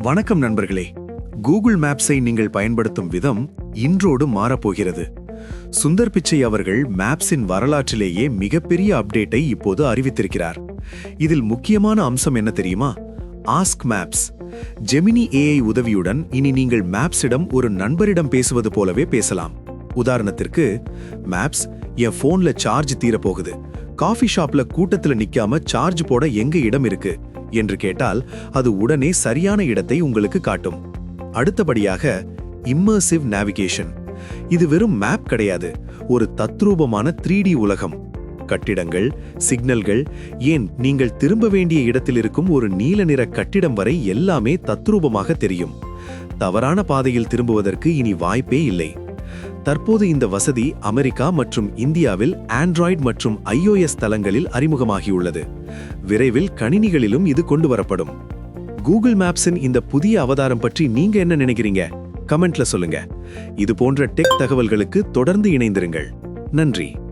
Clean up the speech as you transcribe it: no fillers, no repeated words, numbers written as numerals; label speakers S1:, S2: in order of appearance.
S1: வணக்கம் நண்பர்களே. கூகுள் மேப்ஸை நீங்கள் பயன்படுத்தும் விதம் இன்றோடு மாறப்போகிறது. சுந்தர் பிச்சை அவர்கள் மேப்ஸின் வரலாற்றிலேயே மிகப்பெரிய அப்டேட்டை இப்போது அறிவித்திருக்கிறார். இதில் முக்கியமான அம்சம் என்ன தெரியுமா? Ask maps. ஜெமினி ஏஐ உதவியுடன் இனி நீங்கள் மேப்ஸிடம் ஒரு நண்பரிடம் பேசுவது போலவே பேசலாம். உதாரணத்திற்கு, மேப்ஸ், என் போன்ல சார்ஜ் தீரப்போகுது, காஃபி ஷாப்ல கூட்டத்துல நிக்காம சார்ஜ் போட எங்க இடம் இருக்கு என்று கேட்டால் அது உடனே சரியான இடத்தை உங்களுக்கு காட்டும். அடுத்தபடியாக இம்மர்சிவ் நேவிகேஷன். இது வெறும் மேப் கிடையாது, ஒரு தத்ரூபமான 3D உலகம். கட்டிடங்கள், சிக்னல்கள், ஏன் நீங்கள் திரும்ப வேண்டிய இடத்தில் இருக்கும் ஒரு நீல நிற கட்டிடம் வரை எல்லாமே தத்ரூபமாக தெரியும். தவறான பாதையில் திரும்புவதற்கு இனி வாய்ப்பே இல்லை. தற்போது இந்த வசதி அமெரிக்கா மற்றும் இந்தியாவில் ஆண்ட்ராய்டு மற்றும் iOS தளங்களில் அறிமுகமாகியுள்ளது. விரைவில் கணினிகளிலும் இது கொண்டு வரப்படும். கூகுள் மேப்ஸின் இந்த புதிய அவதாரம் பற்றி நீங்க என்ன நினைக்கிறீங்க? கமெண்ட்ல சொல்லுங்க. இது போன்ற டெக் தகவல்களுக்கு தொடர்ந்து இணைந்திருங்கள். நன்றி.